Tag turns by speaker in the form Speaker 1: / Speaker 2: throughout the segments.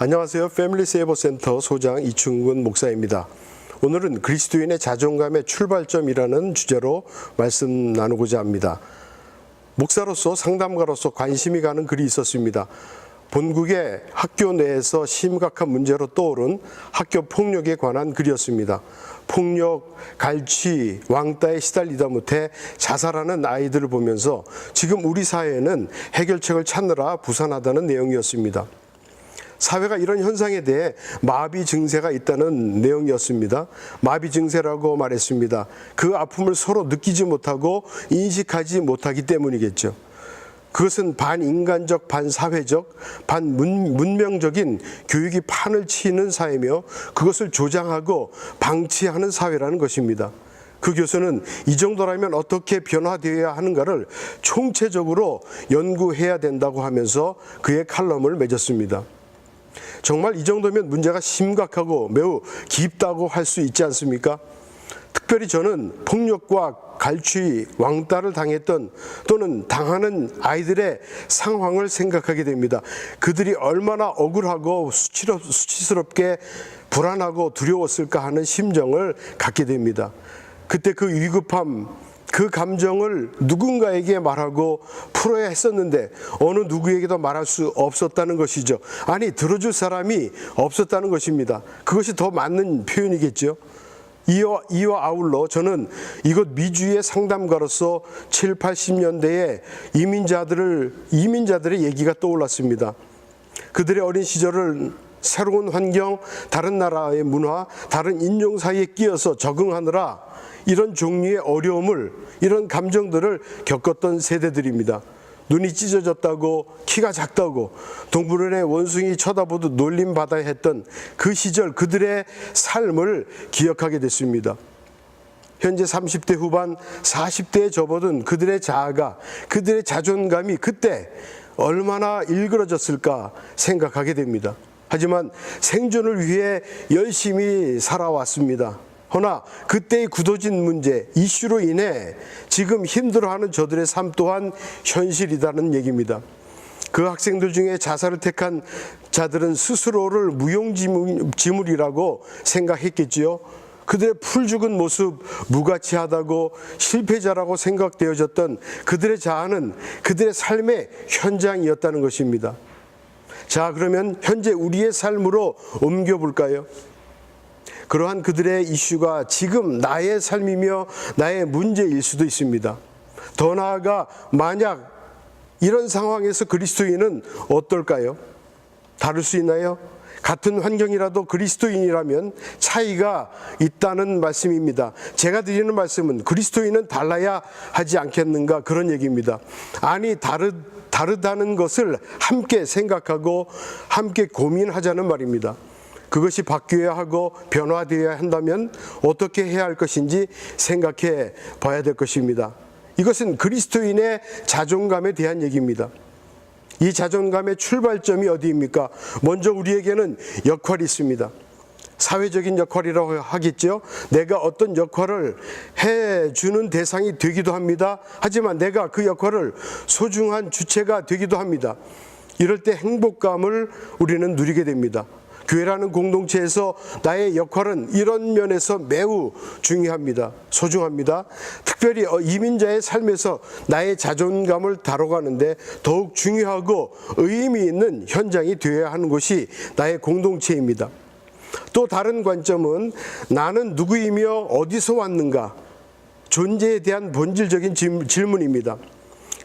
Speaker 1: 안녕하세요. 패밀리 세이버 센터 소장 이충근 목사입니다. 오늘은 그리스도인의 자존감의 출발점이라는 주제로 말씀 나누고자 합니다. 목사로서 상담가로서 관심이 가는 글이 있었습니다. 본국의 학교 내에서 심각한 문제로 떠오른 학교 폭력에 관한 글이었습니다. 폭력, 갈취, 왕따에 시달리다 못해 자살하는 아이들을 보면서 지금 우리 사회에는 해결책을 찾느라 부산하다는 내용이었습니다. 사회가 이런 현상에 대해 마비 증세가 있다는 내용이었습니다. 마비 증세라고 말했습니다. 그 아픔을 서로 느끼지 못하고 인식하지 못하기 때문이겠죠. 그것은 반인간적, 반사회적, 반문명적인 교육이 판을 치는 사회며 그것을 조장하고 방치하는 사회라는 것입니다. 그 교수는 이 정도라면 어떻게 변화되어야 하는가를 총체적으로 연구해야 된다고 하면서 그의 칼럼을 맺었습니다. 정말 이 정도면 문제가 심각하고 매우 깊다고 할 수 있지 않습니까? 특별히 저는 폭력과 갈취, 왕따를 당했던 또는 당하는 아이들의 상황을 생각하게 됩니다. 그들이 얼마나 억울하고 수치스럽게 불안하고 두려웠을까 하는 심정을 갖게 됩니다. 그때 그 위급함, 그 감정을 누군가에게 말하고 풀어야 했었는데 어느 누구에게도 말할 수 없었다는 것이죠. 아니, 들어줄 사람이 없었다는 것입니다. 그것이 더 맞는 표현이겠죠. 이와 아울러 저는 이곳 미주의 상담가로서 7, 80년대에 이민자들의 얘기가 떠올랐습니다. 그들의 어린 시절을 새로운 환경, 다른 나라의 문화, 다른 인종 사이에 끼어서 적응하느라 이런 종류의 어려움을, 이런 감정들을 겪었던 세대들입니다. 눈이 찢어졌다고, 키가 작다고, 동물원의 원숭이 쳐다보도 놀림받아야 했던 그 시절 그들의 삶을 기억하게 됐습니다. 현재 30대 후반, 40대에 접어든 그들의 자아가, 그들의 자존감이 그때 얼마나 일그러졌을까 생각하게 됩니다. 하지만 생존을 위해 열심히 살아왔습니다. 허나 그때의 굳어진 문제, 이슈로 인해 지금 힘들어하는 저들의 삶 또한 현실이라는 얘기입니다. 그 학생들 중에 자살을 택한 자들은 스스로를 무용지물이라고 생각했겠지요. 그들의 풀죽은 모습, 무가치하다고 실패자라고 생각되어졌던 그들의 자아는 그들의 삶의 현장이었다는 것입니다. 자, 그러면 현재 우리의 삶으로 옮겨볼까요? 그러한 그들의 이슈가 지금 나의 삶이며 나의 문제일 수도 있습니다. 더 나아가 만약 이런 상황에서 그리스도인은 어떨까요? 다를 수 있나요? 같은 환경이라도 그리스도인이라면 차이가 있다는 말씀입니다. 제가 드리는 말씀은 그리스도인은 달라야 하지 않겠는가, 그런 얘기입니다. 아니, 다르다는 것을 함께 생각하고 함께 고민하자는 말입니다. 그것이 바뀌어야 하고 변화되어야 한다면 어떻게 해야 할 것인지 생각해 봐야 될 것입니다. 이것은 그리스도인의 자존감에 대한 얘기입니다. 이 자존감의 출발점이 어디입니까? 먼저 우리에게는 역할이 있습니다. 사회적인 역할이라고 하겠죠. 내가 어떤 역할을 해주는 대상이 되기도 합니다. 하지만 내가 그 역할을 소중한 주체가 되기도 합니다. 이럴 때 행복감을 우리는 누리게 됩니다. 교회라는 공동체에서 나의 역할은 이런 면에서 매우 중요합니다. 소중합니다. 특별히 이민자의 삶에서 나의 자존감을 다뤄가는데 더욱 중요하고 의미 있는 현장이 되어야 하는 것이 나의 공동체입니다. 또 다른 관점은 나는 누구이며 어디서 왔는가? 존재에 대한 본질적인 질문입니다.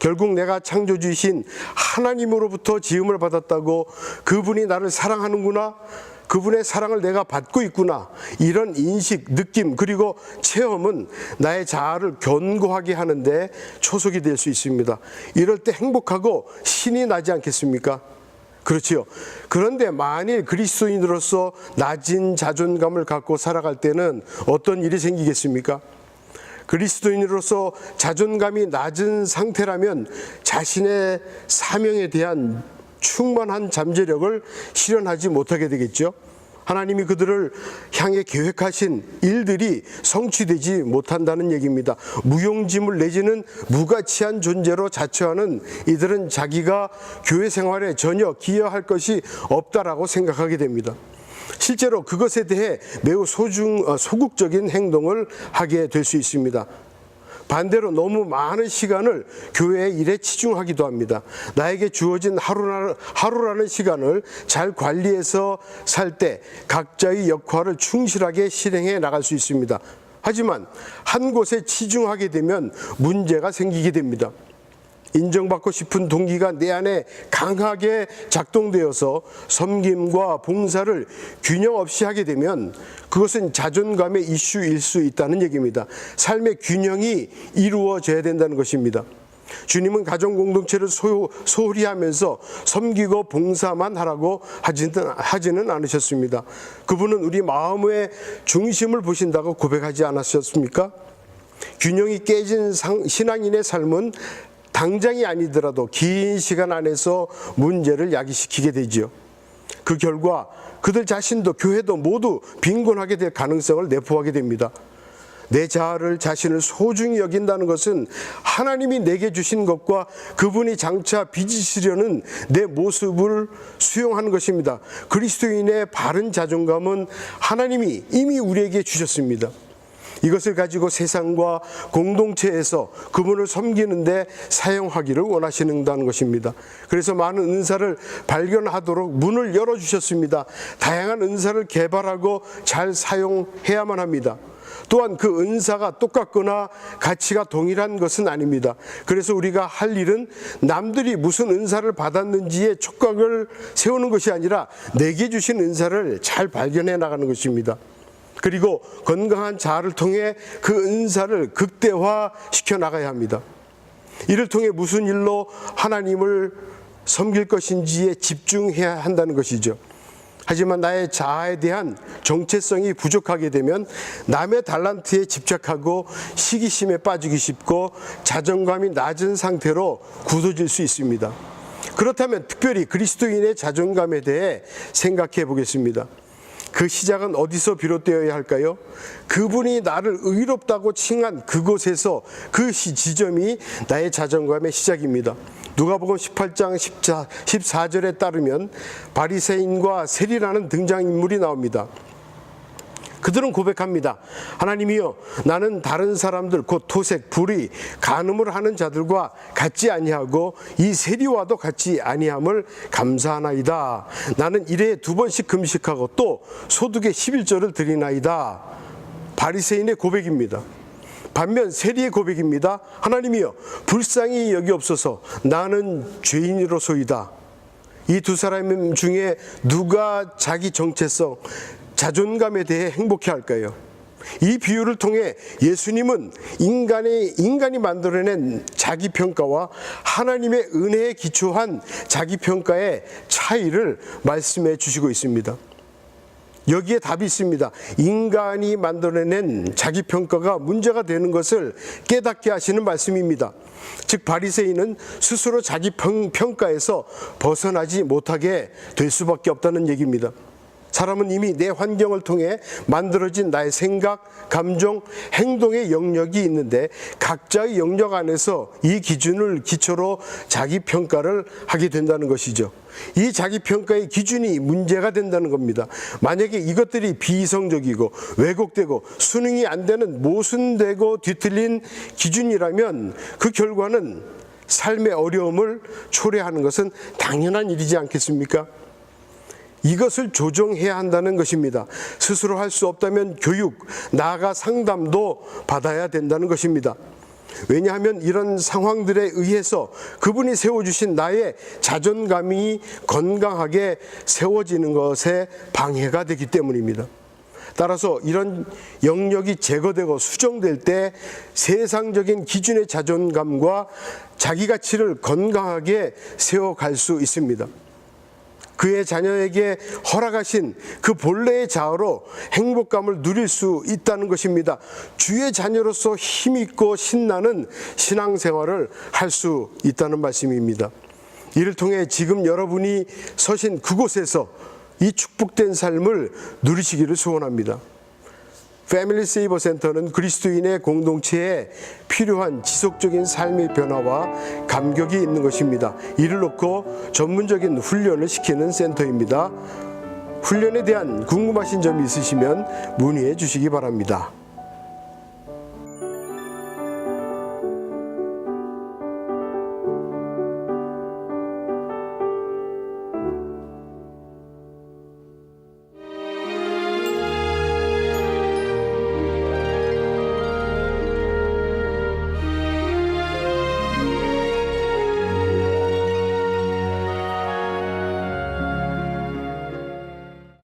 Speaker 1: 결국 내가 창조주이신 하나님으로부터 지음을 받았다고, 그분이 나를 사랑하는구나, 그분의 사랑을 내가 받고 있구나, 이런 인식, 느낌, 그리고 체험은 나의 자아를 견고하게 하는데 초석이 될 수 있습니다. 이럴 때 행복하고 신이 나지 않겠습니까? 그렇지요. 그런데 만일 그리스도인으로서 낮은 자존감을 갖고 살아갈 때는 어떤 일이 생기겠습니까? 그리스도인으로서 자존감이 낮은 상태라면 자신의 사명에 대한 충만한 잠재력을 실현하지 못하게 되겠죠. 하나님이 그들을 향해 계획하신 일들이 성취되지 못한다는 얘기입니다. 무용지물 내지는 무가치한 존재로 자처하는 이들은 자기가 교회 생활에 전혀 기여할 것이 없다라고 생각하게 됩니다. 실제로 그것에 대해 매우 소극적인 행동을 하게 될 수 있습니다. 반대로 너무 많은 시간을 교회의 일에 치중하기도 합니다. 나에게 주어진 하루라는 시간을 잘 관리해서 살 때 각자의 역할을 충실하게 실행해 나갈 수 있습니다. 하지만 한 곳에 치중하게 되면 문제가 생기게 됩니다. 인정받고 싶은 동기가 내 안에 강하게 작동되어서 섬김과 봉사를 균형 없이 하게 되면 그것은 자존감의 이슈일 수 있다는 얘기입니다. 삶의 균형이 이루어져야 된다는 것입니다. 주님은 가정 공동체를 소홀히 하면서 섬기고 봉사만 하라고 하지는 않으셨습니다. 그분은 우리 마음의 중심을 보신다고 고백하지 않으셨습니까? 균형이 깨진 신앙인의 삶은 당장이 아니더라도 긴 시간 안에서 문제를 야기시키게 되지요. 그 결과 그들 자신도 교회도 모두 빈곤하게 될 가능성을 내포하게 됩니다. 내 자신을 소중히 여긴다는 것은 하나님이 내게 주신 것과 그분이 장차 빚으시려는 내 모습을 수용하는 것입니다. 그리스도인의 바른 자존감은 하나님이 이미 우리에게 주셨습니다. 이것을 가지고 세상과 공동체에서 그분을 섬기는데 사용하기를 원하시는다는 것입니다. 그래서 많은 은사를 발견하도록 문을 열어주셨습니다. 다양한 은사를 개발하고 잘 사용해야만 합니다. 또한 그 은사가 똑같거나 가치가 동일한 것은 아닙니다. 그래서 우리가 할 일은 남들이 무슨 은사를 받았는지에 촉각을 세우는 것이 아니라 내게 주신 은사를 잘 발견해 나가는 것입니다. 그리고 건강한 자아를 통해 그 은사를 극대화시켜 나가야 합니다. 이를 통해 무슨 일로 하나님을 섬길 것인지에 집중해야 한다는 것이죠. 하지만 나의 자아에 대한 정체성이 부족하게 되면 남의 달란트에 집착하고 시기심에 빠지기 쉽고 자존감이 낮은 상태로 굳어질 수 있습니다. 그렇다면 특별히 그리스도인의 자존감에 대해 생각해 보겠습니다. 그 시작은 어디서 비롯되어야 할까요? 그분이 나를 의롭다고 칭한 그곳에서 그 지점이 나의 자존감의 시작입니다. 누가복음 18장 14절에 따르면 바리새인과 세리라는 등장인물이 나옵니다. 그들은 고백합니다. 하나님이여, 나는 다른 사람들 곧 토색, 불의, 간음을 하는 자들과 같지 아니하고 이 세리와도 같지 아니함을 감사하나이다. 나는 일에 2번씩 금식하고 또 소득의 11조를 드리나이다. 바리새인의 고백입니다. 반면 세리의 고백입니다. 하나님이여, 불쌍히 여기옵소서. 나는 죄인으로소이다. 이 두 사람 중에 누가 자기 정체성, 자존감에 대해 행복해할까요? 이 비유를 통해 예수님은 인간이 만들어낸 자기평가와 하나님의 은혜에 기초한 자기평가의 차이를 말씀해 주시고 있습니다. 여기에 답이 있습니다. 인간이 만들어낸 자기평가가 문제가 되는 것을 깨닫게 하시는 말씀입니다. 즉 바리새인은 스스로 자기평가에서 벗어나지 못하게 될 수밖에 없다는 얘기입니다. 사람은 이미 내 환경을 통해 만들어진 나의 생각, 감정, 행동의 영역이 있는데 각자의 영역 안에서 이 기준을 기초로 자기평가를 하게 된다는 것이죠. 이 자기평가의 기준이 문제가 된다는 겁니다. 만약에 이것들이 비이성적이고 왜곡되고 수능이 안 되는 모순되고 뒤틀린 기준이라면 그 결과는 삶의 어려움을 초래하는 것은 당연한 일이지 않겠습니까? 이것을 조정해야 한다는 것입니다. 스스로 할 수 없다면 교육, 나아가 상담도 받아야 된다는 것입니다. 왜냐하면 이런 상황들에 의해서 그분이 세워주신 나의 자존감이 건강하게 세워지는 것에 방해가 되기 때문입니다. 따라서 이런 영역이 제거되고 수정될 때 세상적인 기준의 자존감과 자기 가치를 건강하게 세워갈 수 있습니다. 그의 자녀에게 허락하신 그 본래의 자아로 행복감을 누릴 수 있다는 것입니다. 주의 자녀로서 힘있고 신나는 신앙생활을 할 수 있다는 말씀입니다. 이를 통해 지금 여러분이 서신 그곳에서 이 축복된 삶을 누리시기를 소원합니다. 패밀리 세이버 센터는 그리스도인의 공동체에 필요한 지속적인 삶의 변화와 감격이 있는 것입니다. 이를 놓고 전문적인 훈련을 시키는 센터입니다. 훈련에 대한 궁금하신 점이 있으시면 문의해 주시기 바랍니다.